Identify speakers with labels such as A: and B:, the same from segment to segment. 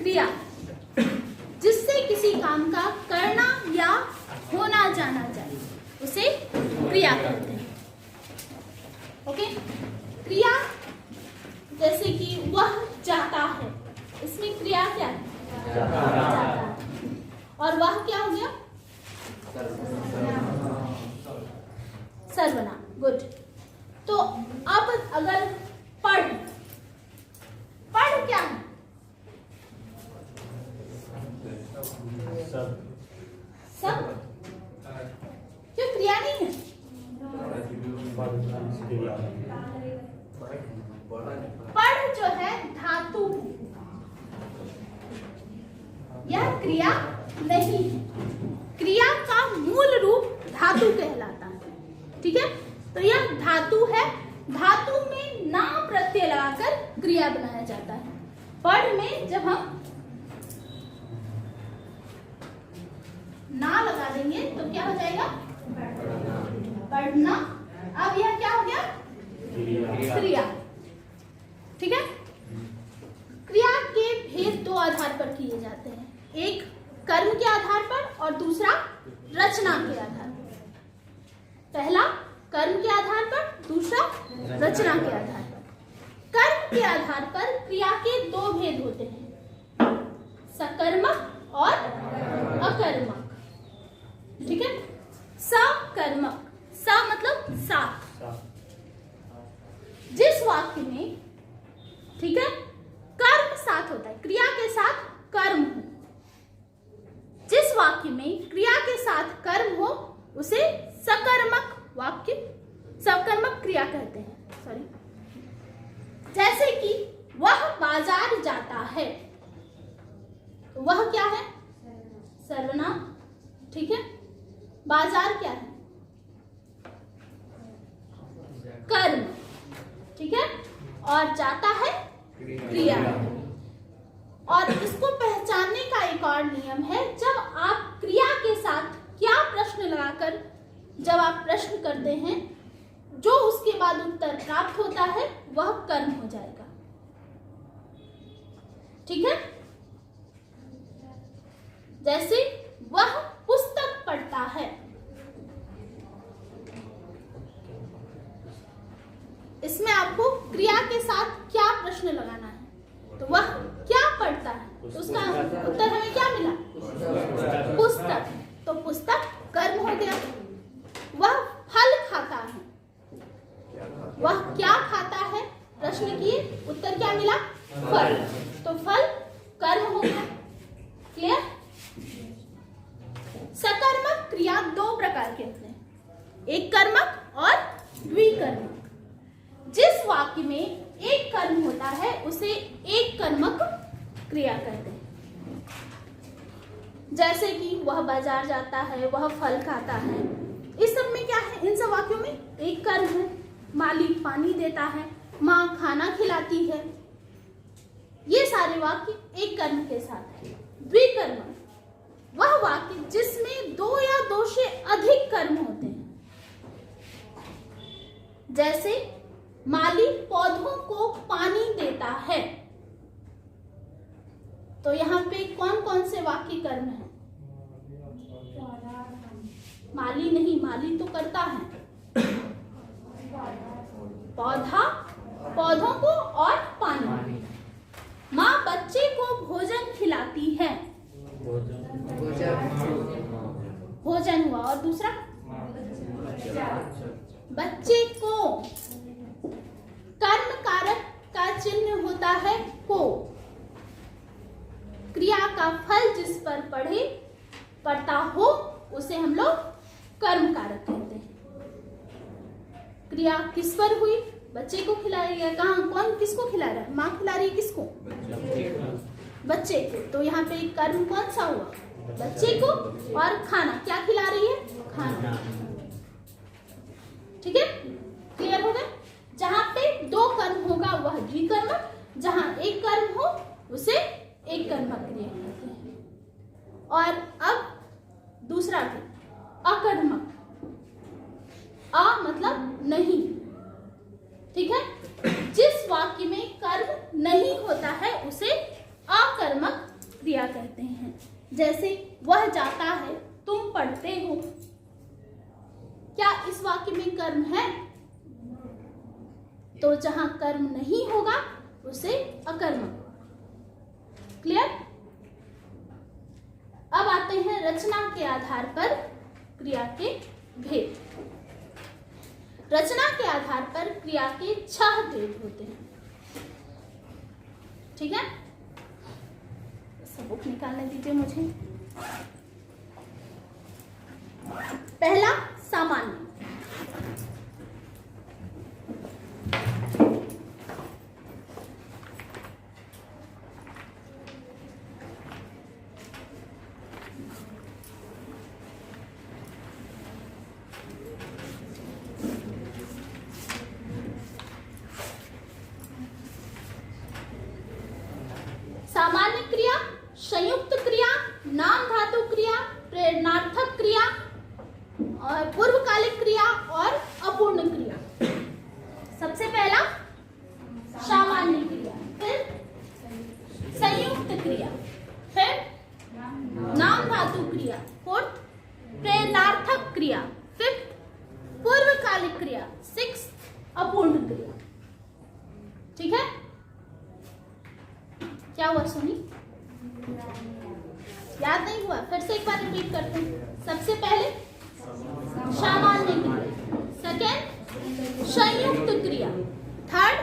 A: क्रिया जिससे किसी काम का करना या होना जाना जाए उसे क्रिया कहते हैं। ओके, क्रिया जैसे कि वह जाता है, इसमें क्रिया क्या है? जाता है। और वह क्या हो गया? सर्वनाम। गुड। तो अब अगर पढ़, पढ़ क्या है? सब। क्यों क्रिया नहीं है? पढ़ जो है धातु, यह क्रिया नहीं है। क्रिया का मूल रूप धातु कहलाता है। ठीक है, तो यह धातु है। धातु में ना प्रत्यय लगाकर क्रिया बनाया जाता है। पढ़ में जब हम ना लगा देंगे तो क्या हो जाएगा? पढ़ना। अब यह क्या हो गया? क्रिया। ठीक है, क्रिया के भेद दो आधार पर किए जाते हैं, एक कर्म के आधार पर और दूसरा रचना के आधार पर। पहला कर्म के आधार पर, दूसरा रचना के आधार पर। कर्म के आधार पर क्रिया के दो भेद होते हैं, सकर्मक और अकर्मक। ठीक है, सकर्मक, स मतलब साथ। जिस वाक्य में, ठीक है, कर्म साथ होता है, क्रिया के साथ कर्म हो, जिस वाक्य में क्रिया के साथ कर्म हो उसे सकर्मक वाक्य, सकर्मक क्रिया कहते हैं। सॉरी, जैसे कि वह बाजार जाता है, तो वह क्या है? सर्वनाम। ठीक है, बाजार क्या है? कर्म। ठीक है, और जाता है क्रिया। और इसको पहचानने का एक और नियम है, जब आप क्रिया के साथ क्या प्रश्न लगाकर जब आप प्रश्न करते हैं, जो उसके बाद उत्तर प्राप्त होता है वह कर्म हो जाएगा। ठीक है, जैसे वह पुस्तक पढ़ता है, इसमें आपको क्रिया के साथ क्या प्रश्न लगाना है, तो वह क्या पढ़ता है, तो उसका उत्तर हमें क्या मिला? पुस्तक। तो पुस्तक कर्म हो गया। वह फल खाता है, वह क्या खाता है, प्रश्न किए, उत्तर क्या मिला? फल। तो फल कर्म हो गया। क्लियर? सकर्मक क्रिया दो प्रकार के होते हैं, एक कर्मक और द्विकर्मक। जिस वाक्य में एक कर्म होता है उसे एक कर्मक क्रिया कहते हैं। जैसे कि वह बाजार जाता है, वह फल खाता है, इस सब में क्या है? इन सब वाक्यों में एक कर्म है। मालिक पानी देता है, माँ खाना खिलाती है, ये सारे वाक्य एक कर्म के साथ है। द्विकर्मक वह वाक्य जिसमें दो या दो से अधिक कर्म होते हैं। जैसे माली पौधों को पानी देता है, तो यहाँ पे कौन कौन से वाक्य कर्म है? माली नहीं, माली तो करता है, पौधा, पौधों को और पानी। माँ बच्चे को भोजन खिलाती है, भोजन हुआ, और दूसरा बच्चे को, कर्म कारक का चिन्ह होता है को। क्रिया का फल जिस पर पड़ता हो उसे हम लोग कर्म कारक कहते हैं। क्रिया किस पर हुई? बच्चे को खिला रही है। कहाँ, कौन किसको खिला रहा है? माँ खिला रही है किसको? बच्चे को। तो यहाँ पे कर्म कौन सा हुआ? बच्चे को। और खाना क्या खिला रही है? खाना। ठीक है, क्लियर हो गया? जहाँ पे दो कर्म होगा वह द्विकर्मक, जहाँ एक कर्म हो उसे एक कर्मक क्रिया कहते हैं। और अब दूसरा अकर्मक, अ मतलब नहीं। ठीक है, जिस वाक्य में कर्म नहीं होता है उसे अकर्मक करते हैं। जैसे वह जाता है, तुम पढ़ते हो। क्या इस वाक्य में कर्म है? तो जहां कर्म नहीं होगा उसे अकर्मक। क्लियर? अब आते हैं रचना के आधार पर क्रिया के भेद। रचना के आधार पर क्रिया के 6 भेद होते हैं। ठीक है, सब बुक निकालने दीजिए मुझे। पहला सामान्य। सामान्य क्रिया, संयुक्त क्रिया, नाम धातु क्रिया, प्रेरणार्थक क्रिया और पूर्वकालिक क्रिया और अपूर्ण क्रिया। सबसे पहला सामान्य क्रिया, फिर संयुक्त क्रिया, फिर नाम धातु क्रिया, फोर्थ प्रेरणार्थक क्रिया, फिफ्थ पूर्वकालिक क्रिया, सिक्स्थ अपूर्ण क्रिया। ठीक है, क्या हुआ सोनी? याद नहीं हुआ? फिर से एक बार रिपीट करते हैं। सबसे पहले सामान्य क्रिया, सेकेंड संयुक्त क्रिया, थर्ड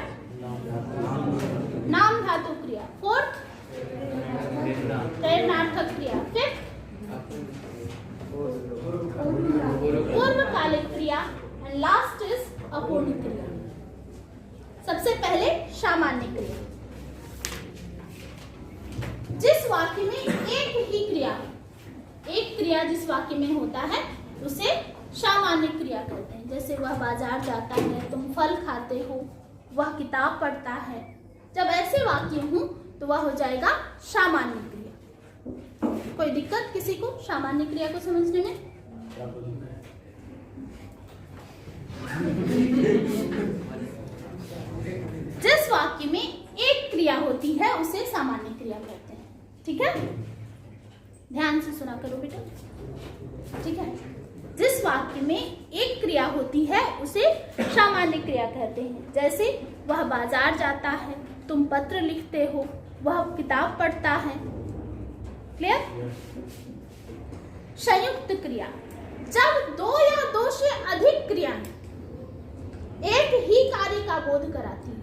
A: नाम धातु क्रिया, फोर्थ प्रेरणार्थक क्रिया, फिफ्थ पूर्वकालिक क्रिया एंड लास्ट इज अपूर्ण क्रिया। सबसे पहले सामान्य क्रिया। जिस वाक्य में एक ही क्रिया, एक क्रिया जिस वाक्य में होता है उसे सामान्य क्रिया कहते हैं। जैसे वह बाजार जाता है, तुम फल खाते हो, वह किताब पढ़ता है। जब ऐसे वाक्य हों तो वह हो जाएगा सामान्य क्रिया। कोई दिक्कत किसी को सामान्य क्रिया को समझने में? जिस वाक्य में एक क्रिया होती है उसे सामान्य क्रिया कहते हैं। ठीक है, ध्यान से सुना करो बेटा। ठीक है, जिस वाक्य में एक क्रिया होती है उसे सामान्य क्रिया कहते हैं। जैसे वह बाजार जाता है, तुम पत्र लिखते हो, वह किताब पढ़ता है। क्लियर? संयुक्त क्रिया, जब दो या दो से अधिक क्रियाएं एक ही कार्य का बोध कराती है।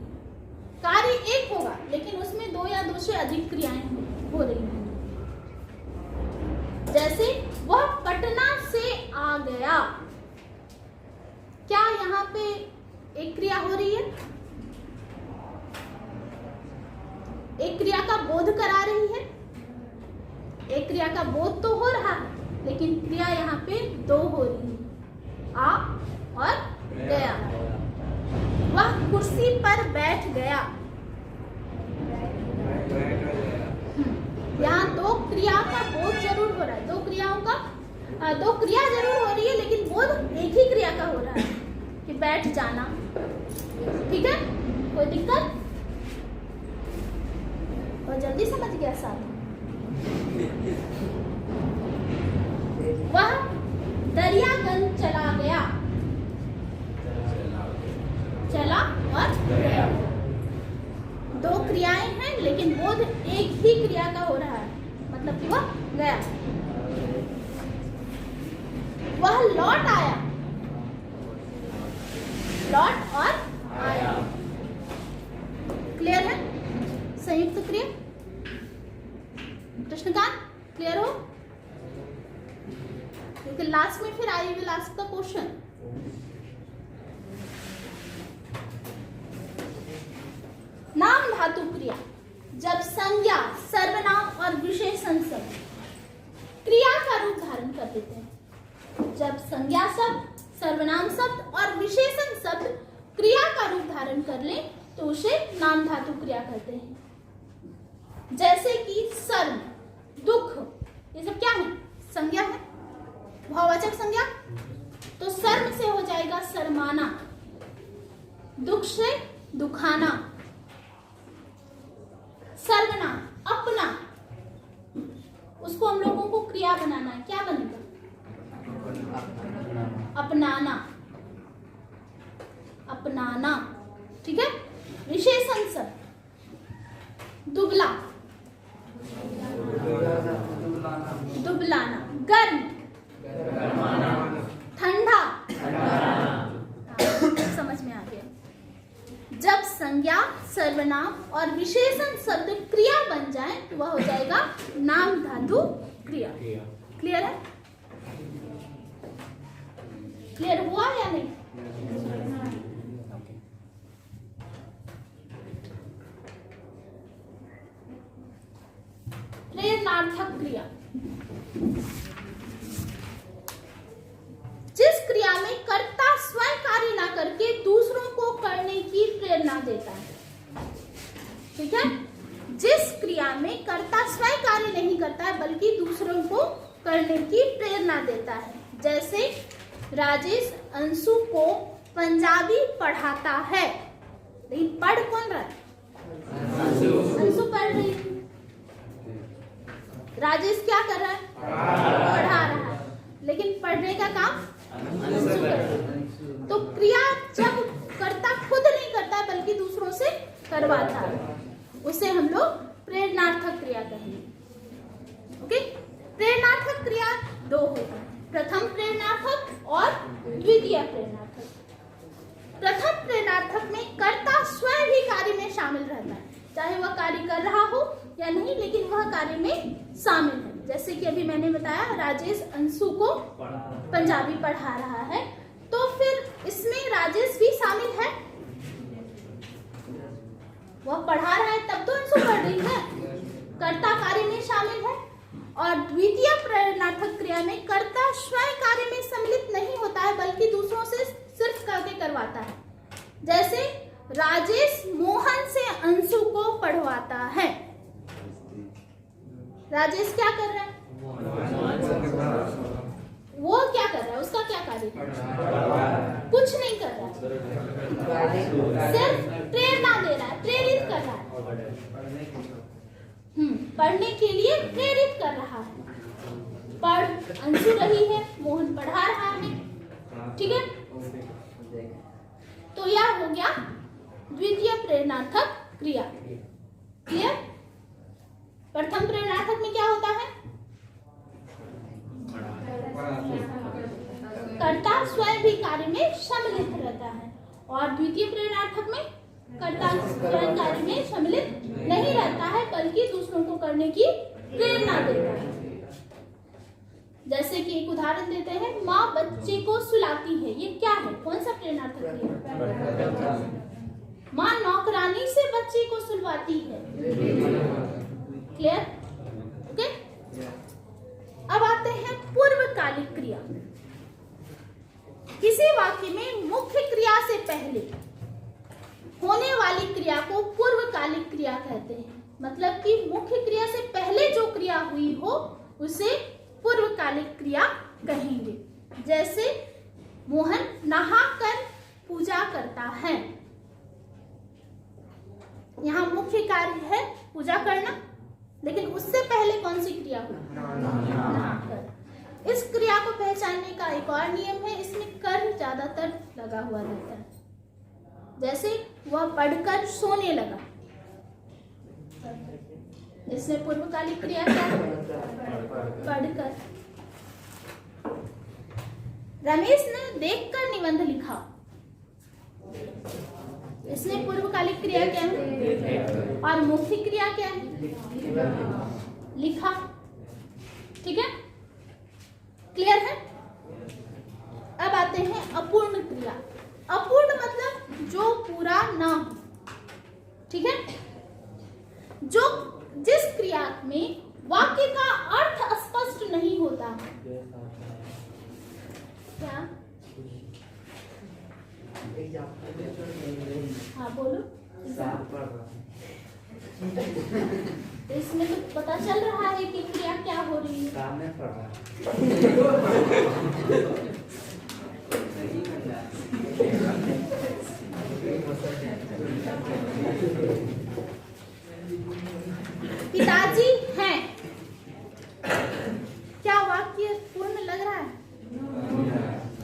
A: कार्य एक होगा लेकिन उसमें दो या दो से अधिक क्रियाएं हो रही हैं। जैसे वह पटना से आ गया। क्या यहाँ पे एक क्रिया हो रही है? एक क्रिया का बोध करा रही है। एक क्रिया का बोध तो हो रहा है लेकिन क्रिया यहाँ पे दो हो रही है, आ और गया। वह कुर्सी पर बैठ गया। यहाँ दो क्रिया का बोध जरूर हो रहा है, दो क्रियाओं का दो क्रिया जरूर हो रही है लेकिन बोध एक ही क्रिया का हो रहा है कि बैठ जाना। ठीक है, कोई दिक्कत? और जल्दी समझ गया साथ? वह दरियागंज चला गया। चला और गया, दो क्रियाएं हैं लेकिन बोध एक ही क्रिया का हो रहा है, मतलब कि वह गया। वह लौट आया। लौट और आया। क्लियर है? संयुक्त क्रिया। कृष्णकांत क्लियर हो? क्योंकि लास्ट में फिर I will ask the question. नाम धातु क्रिया, जब संज्ञा, सर्वनाम और विशेषण शब्द क्रिया का रूप धारण कर देते हैं। जब संज्ञा शब्द, सर्वनाम शब्द और विशेषण शब्द क्रिया का रूप धारण कर ले तो उसे नाम धातु क्रिया कहते हैं। जैसे कि शर्म, दुख, ये सब क्या है? संज्ञा है, भाववाचक संज्ञा। तो शर्म से हो जाएगा शर्माना, दुख से दुखाना, सर्वनाम अपना, विशेषण शब्द दुबला, दुबलाना, गर्म, ठंडा, समझ में आ गया। जब संज्ञा, सर्वनाम और विशेषण शब्द क्रिया बन जाए तो वह हो जाएगा नाम धातु क्रिया। क्लियर है? क्लियर हुआ या नहीं? प्रेरणार्थक क्रिया, जिस क्रिया में कर्ता स्वयं कार्य ना करके दूसरों को करने की प्रेरणा देता है। ठीक है? जिस क्रिया में कर्ता स्वयं कार्य नहीं करता है बल्कि दूसरों को करने की प्रेरणा देता है। जैसे राजेश अंशु को पंजाबी पढ़ाता है, लेकिन पढ़ कौन रहा है? अंशु पढ़ रही है। राजेश क्या कर रहा है? पढ़ा रहा है, लेकिन पढ़ने का काम अंशु कर रहा है। तो क्रिया जब कर्ता खुद नहीं करता है बल्कि दूसरों से करवाता है, उसे हम लोग प्रेरणार्थक क्रिया कहेंगे। ओके? प्रेरणार्थक क्रिया दो होती है, प्रथम प्रेरणार्थक और द्वितीय प्रेरणार्थक। प्रथम प्रेरणार्थक में कर्ता स्वयं भी कार्य में शामिल रहता है, चाहे वह कार्य कर रहा हो या नहीं, लेकिन वह कार्य में शामिल है। जैसे कि अभी मैंने बताया राजेश अंशु को पंजाबी पढ़ा रहा है, तो फिर इसमें राजेश भी शामिल है। वह पढ़ा रहा है तब तो अंशु पढ़ रही है, कर्ता कार्य में शामिल है। और द्वितीय प्रेरणार्थक क्रिया में कर्ता स्वयं कार्य में सम्मिलित नहीं होता है बल्कि दूसरों से सिर्फ करके करवाता है। जैसे राजेश मोहन से अंशु को पढ़वाता है। राजेश क्या कर रहा है? वो क्या कर रहा है? उसका क्या कार्य? कुछ नहीं कर रहा है, सिर्फ प्रेरणा दे रहा है, प्रेरित कर रहा है। पढ़ने के लिए प्रेरित कर रहा है। पढ़ अंशु रही है, मोहन पढ़ा रहा है। ठीक है? तो यह हो गया द्वितीय प्रेरणार्थक क्रिया। क्लियर? प्रथम प्रेरणार्थक में क्या होता है? कर्ता स्वयं भी कार्य में सम्मिलित रहता है, और द्वितीय प्रेरणार्थक में कर्ता स्वयं कार्य में सम्मिलित नहीं रहता है बल्कि दूसरों को करने की प्रेरणा देता है। जैसे कि एक उदाहरण देते हैं, माँ बच्चे को सुलाती है। ये क्या है? कौन सा प्रेरणार्थक क्रिया? माँ नौकरानी से बच्चे को सुलवाती है। क्लियर? ओके? अब आते हैं पूर्वकालिक क्रिया। किसी वाक्य में मुख्य क्रिया से पहले होने वाली क्रिया को पूर्वकालिक क्रिया कहते हैं। मतलब कि मुख्य क्रिया से पहले जो क्रिया हुई हो उसे पूर्वकालिक क्रिया कहेंगे। जैसे मोहन नहाकर पूजा करता है। यहाँ मुख्य कार्य है पूजा करना, लेकिन उससे पहले कौन सी क्रिया हुई? नहाकर। इस क्रिया को पहचानने का एक और नियम है, इसमें कर ज्यादातर लगा हुआ रहता है। जैसे वह पढ़कर सोने लगा, इसमें पूर्वकालिक क्रिया क्या है? पढ़कर। रमेश ने देखकर निबंध लिखा, इसमें पूर्वकालिक क्रिया क्या है? और मुख्य क्रिया क्या है? लिखा। ठीक है? क्लियर है? अब आते हैं अपूर्ण क्रिया। अपूर्ण मतलब जो पूरा ना हो। ठीक है? जो जिस क्रिया में वाक्य का अर्थ स्पष्ट नहीं होता। क्या? हाँ बोलो। इसमें तो पता चल रहा है कि क्रिया क्या हो रही है। पिताजी हैं, क्या वाक्य पूर्ण लग रहा है?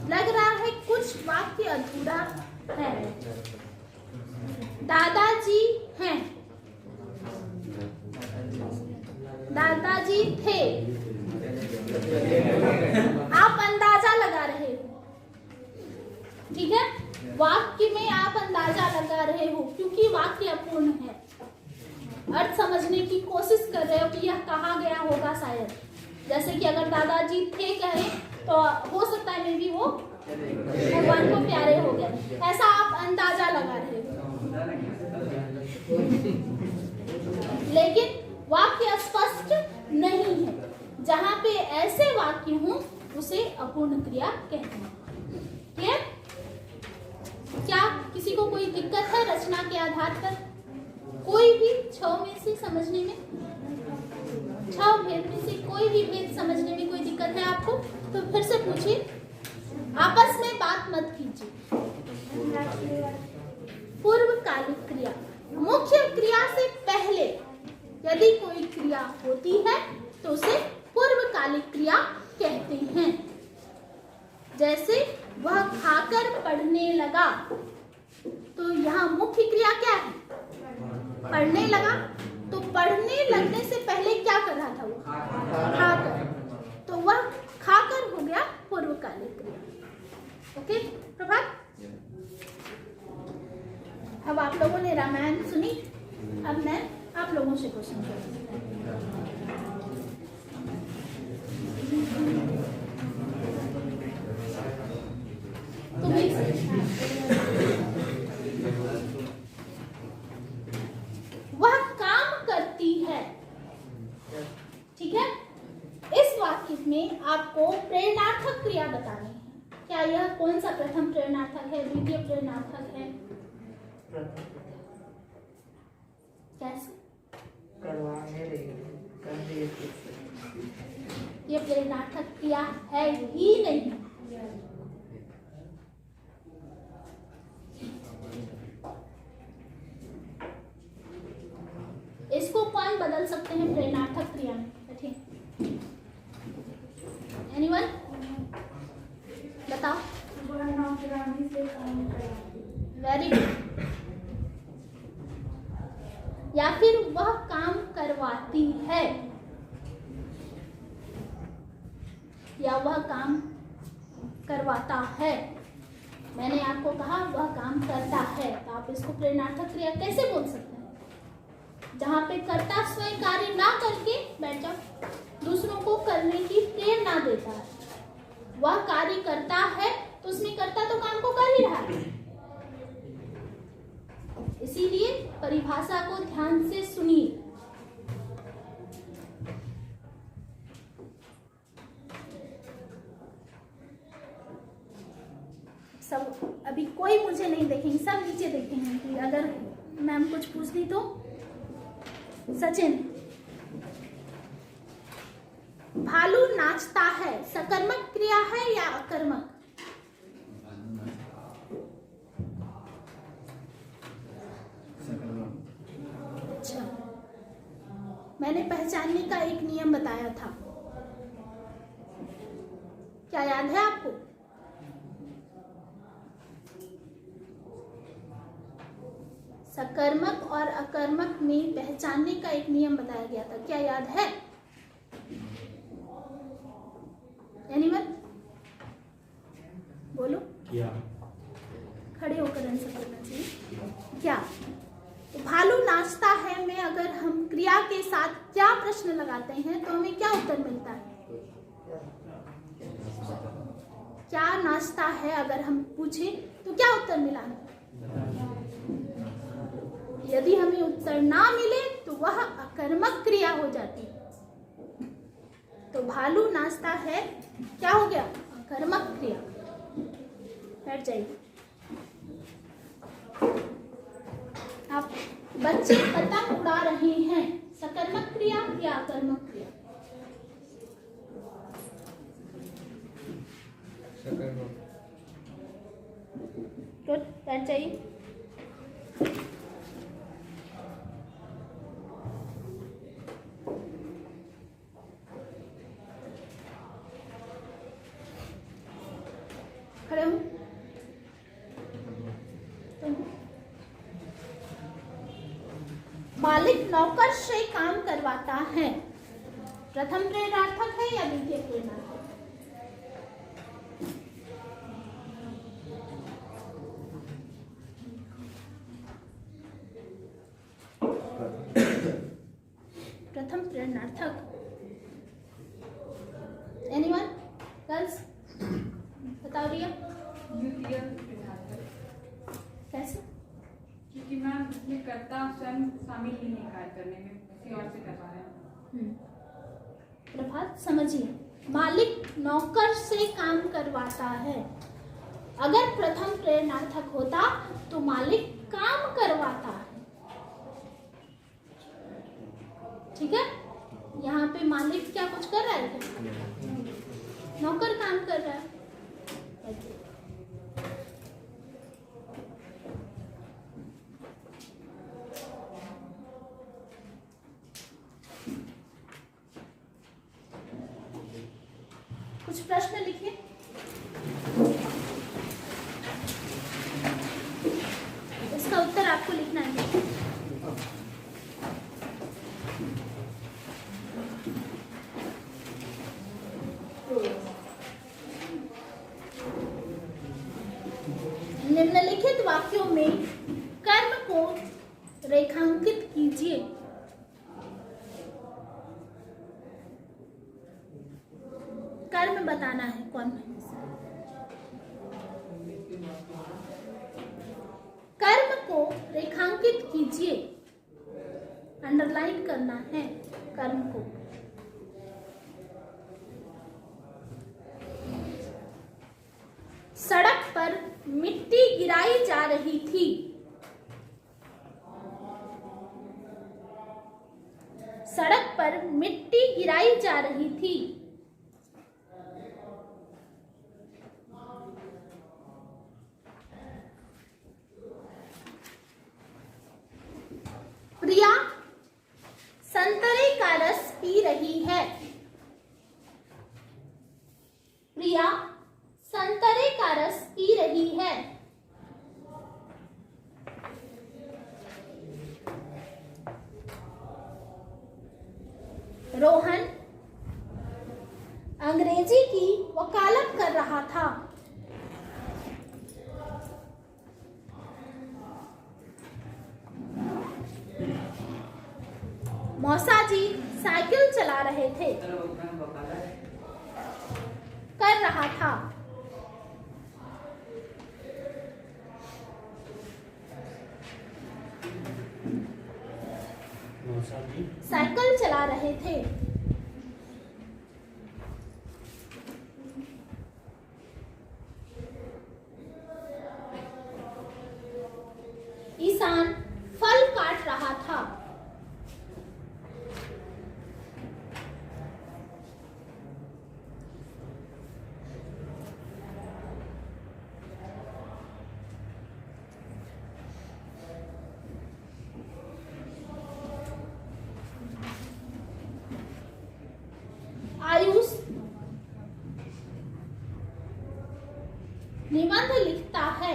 A: लग रहा है कुछ वाक्य अधूरा है। दादाजी दादाजी थे। आप अंदाजा लगा रहे हो, ठीक है, वाक्य में आप अंदाजा लगा रहे हो क्योंकि वाक्य अपूर्ण है। अर्थ समझने की कोशिश कर रहे हो कि यह कहा गया होगा शायद, जैसे कि अगर दादाजी थे कहे तो हो सकता है मे भी वो भगवान को प्यारे हो गए, ऐसा आप अंदाजा लगा रहे हो। लेकिन वाक्य स्पष्ट नहीं है। जहां पे ऐसे वाक्य हों उसे अपूर्ण क्रिया कहते हैं। क्लियर? क्या किसी को कोई दिक्कत है रचना के आधार पर? कोई भी 6 में से समझने में, 6 भेद में से कोई भी भेद समझने में कोई दिक्कत है आपको? तो फिर से पूछिए, आपस में बात मत कीजिए। पूर्वकालिक क्रिया, मुख्य क्रिया से पहले यदि कोई क्रिया होती है तो उसे पूर्वकालिक क्रिया कहते हैं। जैसे वह खाकर पढ़ने लगा, तो यहाँ मुख्य क्रिया क्या है? पढ़ने लगा। तो पढ़ने लगने से पहले क्या कर रहा था वो? खाकर, तो वह खाकर हो गया पूर्वकालिक क्रिया। ओके प्रभात, अब आप लोगों ने रामायण सुनी, अब मैं आप लोगों से क्वेश्चन करूंगी। वह काम करती है, ठीक है। इस वाक्य में आपको प्रेरणार्थक क्रिया बतानी है। क्या यह कौन सा प्रथम प्रेरणार्थक है, द्वितीय प्रेरणार्थक है? कैसे? ये प्रेरणार्थक क्रिया है ही नहीं। इसको कौन बदल सकते हैं प्रेरणार्थक क्रिया में? एनीवन बताओ। Very good. या फिर वह काम करवाती है, या वह काम करवाता है। मैंने आपको कहा वह काम करता है, तो आप इसको प्रेरणार्थक क्रिया कैसे बोल सकते हैं? जहां पे कर्ता स्वयं कार्य ना करके बैठ जाओ, दूसरों को करने की प्रेरणा देता है। वह कार्य करता है तो उसमें कर्ता तो काम को कर ही रहा है। इसीलिए परिभाषा को ध्यान से सुनिए। सब अभी कोई मुझे नहीं देखेंगे, सब नीचे देखेंगे कि अगर मैम कुछ पूछ दी तो। सचिन, भालू नाचता है, सकर्मक क्रिया है या अकर्मक? अच्छा, मैंने पहचानने का एक नियम बताया था, क्या याद है आपको? सकर्मक और अकर्मक में पहचानने का एक नियम बताया गया था, क्या याद है? एनीवन बोलो। क्या? खड़े होकर आंसर करना चाहिए। क्या? तो भालू नाचता है में अगर हम क्रिया के साथ क्या प्रश्न लगाते हैं तो हमें क्या उत्तर मिलता है? क्या नाचता है अगर हम पूछें तो क्या उत्तर मिला? यदि हमें उत्तर ना मिले तो वह अकर्मक क्रिया हो जाती है। तो भालू नाचता है क्या हो गया? अकर्मक क्रिया। बैठ जाइए। आप बच्चे पतंग उड़ा रहे हैं, सकर्मक क्रिया या अकर्मक क्रिया? सकर्मक। गुड, बैठ जाइए। खड़े हो। मालिक नौकर से काम करवाता है, प्रथम प्रेरणार्थक है या द्वितीय प्रेरणार्थक? प्रथम प्रेरणार्थक। एनीवन? गर्ल्स बताओ रिया।
B: द्वितीय प्रेरणार्थक।
A: कैसे?
B: क्योंकि मैम इसमें कर्ता स्वयं शामिल नहीं है कार्य करने में, किसी और से करवा रहे हैं।
A: प्रभात समझिए, मालिक नौकर से काम करवाता है। अगर प्रथम प्रेरणार्थक होता तो मालिक काम करवाता है। ठीक है, यहाँ पे मालिक क्या कुछ कर रहा है? नौकर काम कर रहा है। कुछ प्रश्न लिखिए। इसका उत्तर आपको लिखना है। निम्नलिखित वाक्यों में कर्म को रेखांकित कीजिए। कर्म बताना है कौन है। कर्म को रेखांकित कीजिए, अंडरलाइन करना है कर्म को। सड़क पर मिट्टी गिराई जा रही थी। सड़क पर मिट्टी गिराई जा रही थी। प्रिया संतरे का रस पी रही है। प्रिया संतरे का रस पी रही है। रोहन अंग्रेजी की वकालत कर रहा था। मौसा जी साइकिल चला रहे थे। कर रहा था। साइकिल चला रहे थे। ईशान फल काट रहा था। आयुष निबंध लिखता है।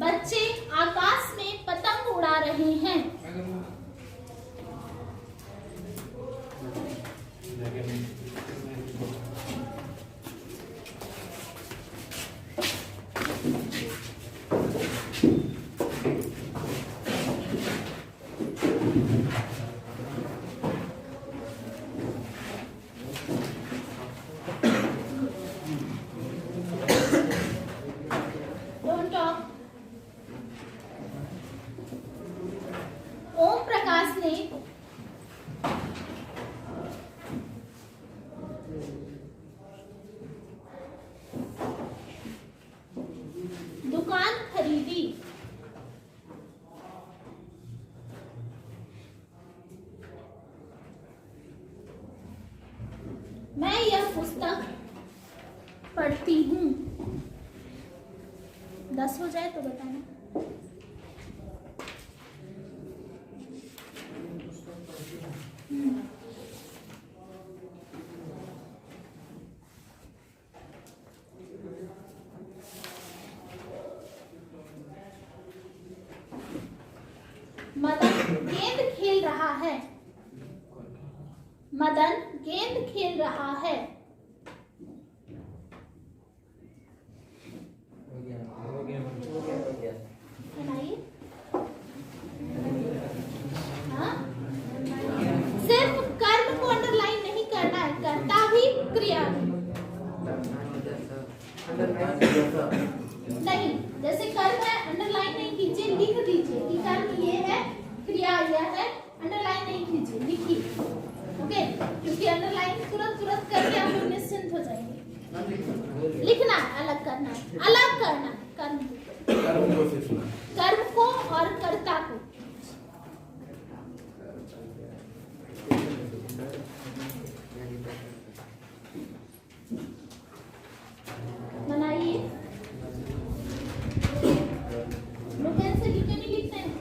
A: बच्चे आकाश में पतंग उड़ा रहे हैं। Don't talk. ओम प्रकाश ने दुकान खरीदी। मैं यह पुस्तक पढ़ती हूँ। 10 हो जाए तो बताना। है? बनाइए। हाँ? सिर्फ कर्म को अंडरलाइन नहीं करना है, कर्ता भी क्रिया भी। नहीं, जैसे कर्म है अंडरलाइन नहीं कीजिए, लिख दीजिए कि कर्म ये है, क्रिया यह है, अंडरलाइन नहीं कीजिए, लिखिए। ओके, क्योंकि अंडरलाइन तुरंत तुरंत करके आप लोग निश्चिंत हो जाएंगे। लिखना है, अलग करना है, अलग करना है कर्म को और कर्ता को। बनाइए। लोग कैसे लिख के नहीं लिखते हैं?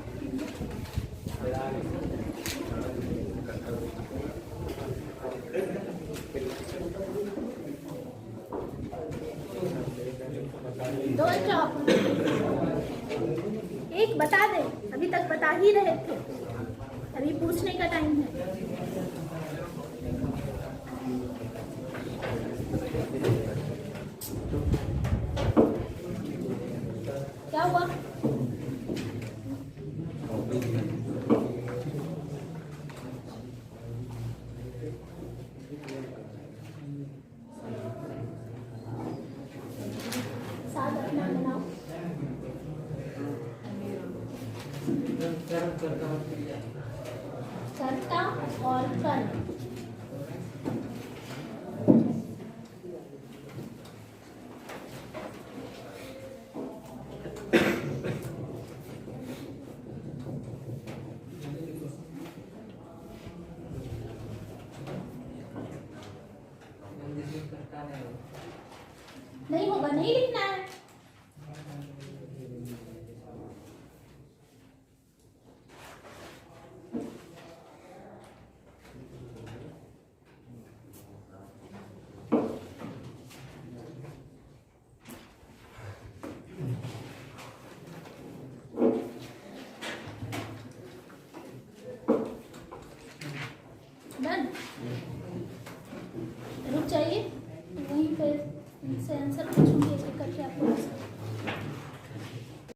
A: दो स्टॉप। एक बता दे, अभी तक बता ही रहे थे, अभी पूछने का टाइम है। क्या हुआ? साथ अपना बनाओ। कर्ता और कर्म। नहीं होगा, नहीं लिखना है। डन। रुक जाइए, वहीं पे इनसे आंसर पूछूंगी, एक एक करके आपको।